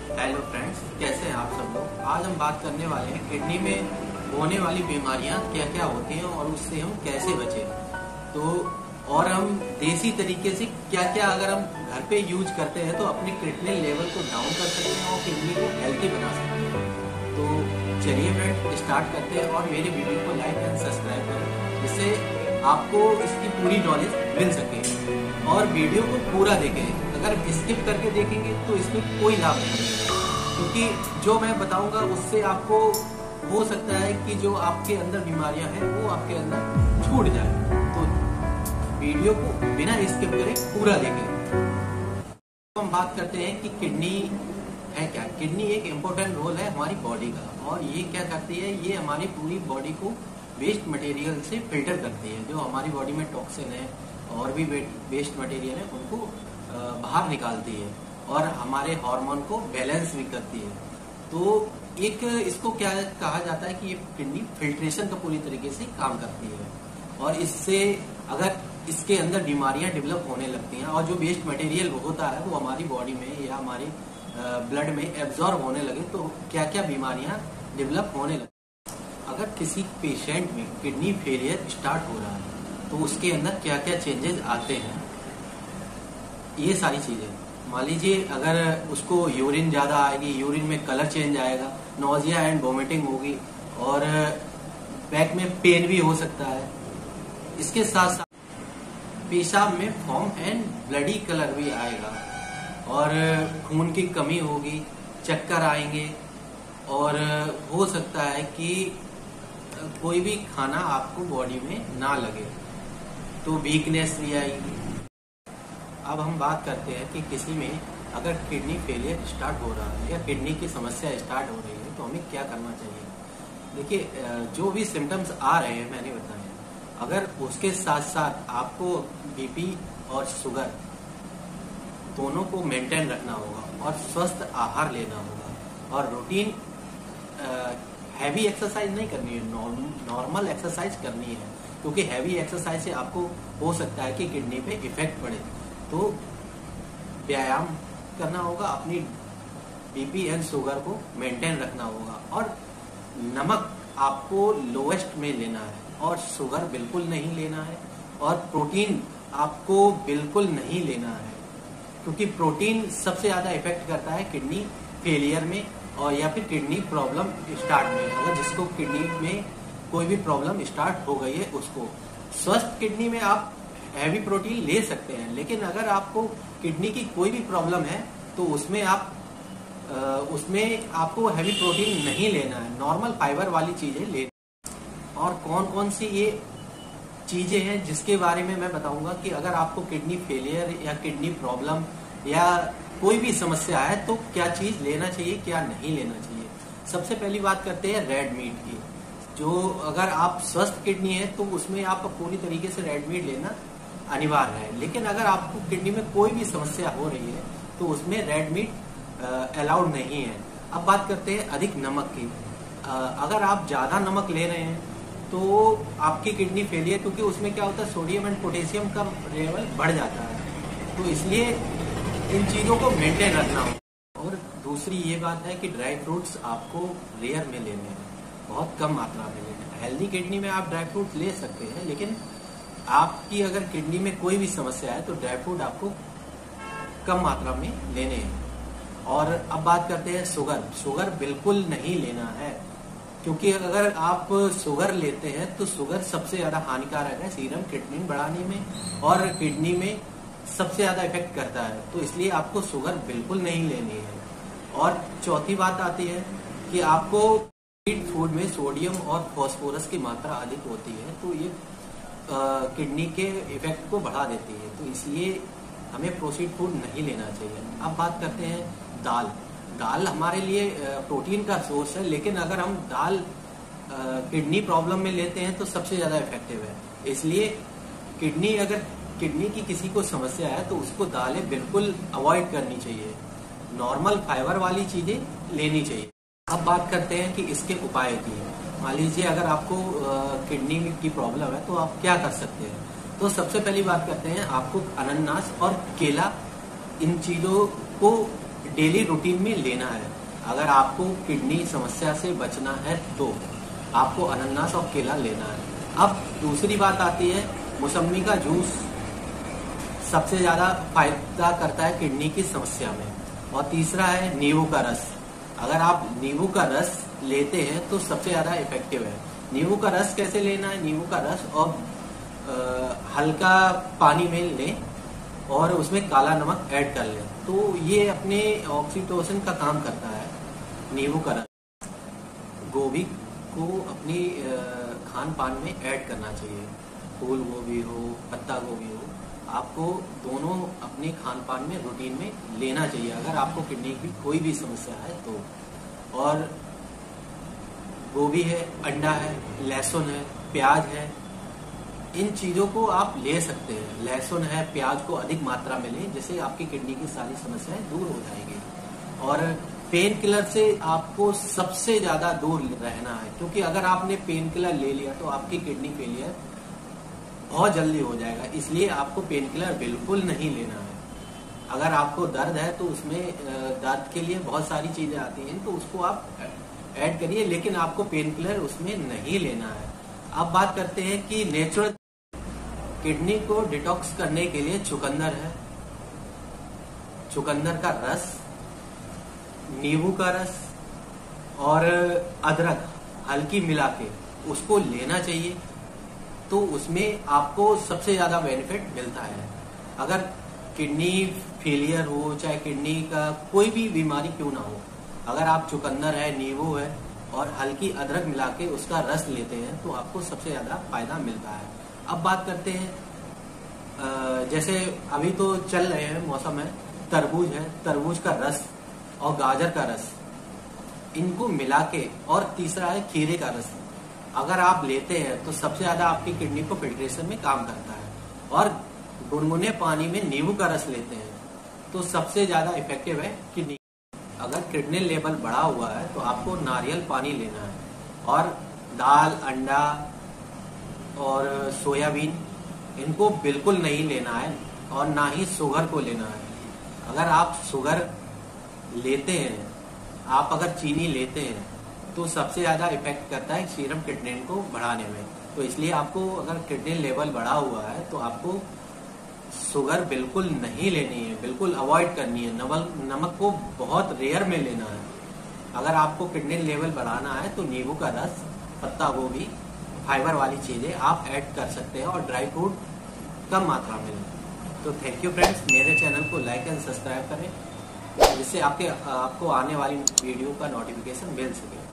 Hello friends, कैसे हैं आप सब लोग। आज हम बात करने वाले हैं किडनी में होने वाली बीमारियां क्या क्या होती हैं और उससे हम कैसे बचें। तो और हम देसी तरीके से क्या क्या अगर हम घर पे यूज करते हैं तो अपने किडनी लेवल को डाउन कर सकते हैं और किडनी को हेल्थी बना सकते हैं। तो चलिए फ्रेंड स्टार्ट करते हैं और मेरे वीडियो को लाइक एंड सब्सक्राइब करें, जिससे आपको इसकी पूरी नॉलेज मिल सके। और वीडियो को पूरा देखें, अगर स्किप करके देखेंगे तो इसमें कोई लाभ नहीं है, क्योंकि जो मैं बताऊंगा उससे आपको हो सकता है कि जो आपके अंदर बीमारियां हैं वो आपके अंदर छूट जाए। तो वीडियो को बिना स्किप करें पूरा देखें। तो हम बात करते हैं कि किडनी है क्या। किडनी एक इम्पोर्टेंट रोल है हमारी बॉडी का, और ये क्या करती है, ये हमारी पूरी बॉडी को वेस्ट मटेरियल से फिल्टर करती है। जो हमारी बॉडी में टॉक्सिन है और भी वेस्ट मटेरियल है उनको बाहर निकालती है और हमारे हार्मोन को बैलेंस भी करती है। तो एक इसको क्या कहा जाता है कि ये किडनी फिल्ट्रेशन का पूरी तरीके से काम करती है, और इससे अगर इसके अंदर बीमारियां डेवलप होने लगती हैं और जो वेस्ट मटेरियल होता है वो हमारी बॉडी में या हमारी ब्लड में एब्जॉर्ब होने लगे तो क्या क्या बीमारियां डेवलप होने लगे। अगर किसी पेशेंट में किडनी फेलियर स्टार्ट हो रहा है तो उसके अंदर क्या क्या चेंजेस आते हैं, ये सारी चीजें। मान लीजिए अगर उसको यूरिन ज्यादा आएगी, यूरिन में कलर चेंज आएगा, नोजिया एंड वोमिटिंग होगी, और बैक में पेन भी हो सकता है। इसके साथ साथ पेशाब में फॉर्म एंड ब्लडी कलर भी आएगा, और खून की कमी होगी, चक्कर आएंगे, और हो सकता है कि कोई भी खाना आपको बॉडी में ना लगे, तो वीकनेस भी आएगी। अब हम बात करते हैं कि किसी में अगर किडनी फेलियर स्टार्ट हो रहा है या किडनी की समस्या स्टार्ट हो रही है तो हमें क्या करना चाहिए। देखिए, जो भी सिम्टम्स आ रहे हैं मैंने बताया, अगर उसके साथ साथ आपको बीपी और शुगर दोनों को मेंटेन रखना होगा और स्वस्थ आहार लेना होगा, और रूटीन हैवी एक्सरसाइज नहीं करनी है, नॉर्मल एक्सरसाइज करनी है, क्योंकि हैवी एक्सरसाइज से आपको हो सकता है कि किडनी पे इफेक्ट पड़े। तो व्यायाम करना होगा, अपनी बीपी एंड शुगर को मेंटेन रखना होगा, और नमक आपको लोएस्ट में लेना है, और शुगर बिल्कुल नहीं लेना है, और प्रोटीन आपको बिल्कुल नहीं लेना है, क्योंकि प्रोटीन सबसे ज्यादा इफेक्ट करता है किडनी फेलियर में और या फिर किडनी प्रॉब्लम स्टार्ट में। अगर जिसको किडनी में कोई भी प्रॉब्लम स्टार्ट हो गई है उसको, स्वस्थ किडनी में आप हैवी प्रोटीन ले सकते हैं, लेकिन अगर आपको किडनी की कोई भी प्रॉब्लम है तो उसमें आपको हैवी प्रोटीन नहीं लेना है, नॉर्मल फाइबर वाली चीजें लेना। और कौन कौन सी ये चीजें हैं जिसके बारे में मैं बताऊंगा कि अगर आपको किडनी फेलियर या किडनी प्रॉब्लम या कोई भी समस्या है तो क्या चीज लेना चाहिए, क्या नहीं लेना चाहिए। सबसे पहली बात करते हैं रेड मीट की। जो अगर आप स्वस्थ किडनी है तो उसमें आप पूरी तरीके से रेड मीट लेना अनिवार्य है, लेकिन अगर आपको किडनी में कोई भी समस्या हो रही है तो उसमें रेड मीट अलाउड नहीं है। अब बात करते हैं अधिक नमक की। अगर आप ज्यादा नमक ले रहे हैं तो आपकी किडनी फेलियर, क्योंकि उसमें क्या होता है, सोडियम एंड पोटेशियम का लेवल बढ़ जाता है, तो इसलिए इन चीजों को मेंटेन रखना होगा। और दूसरी ये बात है कि ड्राई फ्रूट्स आपको रेयर में लेने हैं, बहुत कम मात्रा में लेने हैं। हेल्दी किडनी में आप ड्राई फ्रूट्स ले सकते हैं, लेकिन आपकी अगर किडनी में कोई भी समस्या है तो ड्राई फ्रूट आपको कम मात्रा में लेने हैं। और अब बात करते हैं शुगर बिल्कुल नहीं लेना है, क्योंकि अगर आप शुगर लेते हैं तो शुगर सबसे ज्यादा हानिकारक है सीरम क्रिएटिनिन बढ़ाने में, और किडनी में सबसे ज्यादा इफेक्ट करता है, तो इसलिए आपको शुगर बिल्कुल नहीं लेनी है। और चौथी बात आती है कि आपको स्ट्रीट फूड में सोडियम और फास्फोरस की मात्रा अधिक होती है, तो ये किडनी के इफेक्ट को बढ़ा देती है, तो इसलिए हमें प्रोसेस्ड फूड नहीं लेना चाहिए। अब बात करते हैं दाल हमारे लिए प्रोटीन का सोर्स है, लेकिन अगर हम दाल किडनी प्रॉब्लम में लेते हैं तो सबसे ज्यादा इफेक्टिव है। इसलिए किडनी की किसी को समस्या है तो उसको दालें बिल्कुल अवॉइड करनी चाहिए, नॉर्मल फाइबर वाली चीजें लेनी चाहिए। अब बात करते हैं कि इसके उपाय की। मान लीजिए अगर आपको किडनी की प्रॉब्लम है तो आप क्या कर सकते हैं। तो सबसे पहली बात करते हैं, आपको अनानास और केला इन चीजों को डेली रूटीन में लेना है। अगर आपको किडनी समस्या से बचना है तो आपको अनानास और केला लेना है। अब दूसरी बात आती है, मौसम्मी का जूस सबसे ज्यादा फायदा करता है किडनी की समस्या में। और तीसरा है नींबू का रस। अगर आप नींबू का रस लेते हैं तो सबसे ज्यादा इफेक्टिव है। नींबू का रस कैसे लेना है? नींबू का रस और हल्का पानी में लें और उसमें काला नमक ऐड कर लें, तो ये अपने ऑक्सीटोसिन का काम करता है नींबू का रस। गोभी को अपनी खान पान में ऐड करना चाहिए। फूल गोभी हो, पत्ता गोभी हो, आपको दोनों अपने खान पान में रूटीन में लेना चाहिए अगर आपको किडनी की कोई भी समस्या है तो। और गोभी है, अंडा है, लहसुन है, प्याज है, इन चीजों को आप ले सकते हैं। लहसुन है, प्याज को अधिक मात्रा में लें, जिससे आपकी किडनी की सारी समस्याएं दूर हो जाएंगी। और पेन किलर से आपको सबसे ज्यादा दूर रहना है, क्योंकि अगर आपने पेन किलर ले लिया तो आपकी किडनी फेलियर बहुत जल्दी हो जाएगा। इसलिए आपको पेन किलर बिल्कुल नहीं लेना है। अगर आपको दर्द है तो उसमें दर्द के लिए बहुत सारी चीजें आती हैं, तो उसको आप ऐड करिए, लेकिन आपको पेन किलर उसमें नहीं लेना है। अब बात करते हैं कि नेचुरल किडनी को डिटॉक्स करने के लिए चुकंदर है, चुकंदर का रस, नींबू का रस और अदरक हल्की मिला के उसको लेना चाहिए, तो उसमें आपको सबसे ज्यादा बेनिफिट मिलता है। अगर किडनी फेलियर हो, चाहे किडनी का कोई भी बीमारी क्यों ना हो, अगर आप चुकंदर है, नींबू है और हल्की अदरक मिला के उसका रस लेते हैं तो आपको सबसे ज्यादा फायदा मिलता है। अब बात करते हैं, जैसे अभी तो चल रहे हैं, मौसम है, तरबूज है, तरबूज का रस और गाजर का रस, इनको मिला के, और तीसरा है खीरे का रस, अगर आप लेते हैं तो सबसे ज्यादा आपकी किडनी को फिल्ट्रेशन में काम करता है। और गुनगुने पानी में नींबू का रस लेते हैं तो सबसे ज्यादा इफेक्टिव है किडनी। अगर किडनी लेवल बढ़ा हुआ है तो आपको नारियल पानी लेना है। और दाल, अंडा और सोयाबीन, इनको बिल्कुल नहीं लेना है, और ना ही शुगर को लेना है। अगर आप शुगर लेते हैं, आप अगर चीनी लेते हैं, तो सबसे ज्यादा इफेक्ट करता है सीरम क्रिएटिनिन को बढ़ाने में। तो इसलिए आपको अगर किडनी लेवल बढ़ा हुआ है तो आपको शुगर बिल्कुल नहीं लेनी है, बिल्कुल अवॉइड करनी है। नमक को बहुत रेयर में लेना है। अगर आपको किडनी लेवल बढ़ाना है तो नींबू का रस, पत्ता गोभी, फाइबर वाली चीजें आप ऐड कर सकते हैं, और ड्राई फ्रूट कम मात्रा में लें। तो थैंक यू फ्रेंड्स, मेरे चैनल को लाइक एंड सब्सक्राइब करें, जिससे आपको आने वाली वीडियो का नोटिफिकेशन मिल सके।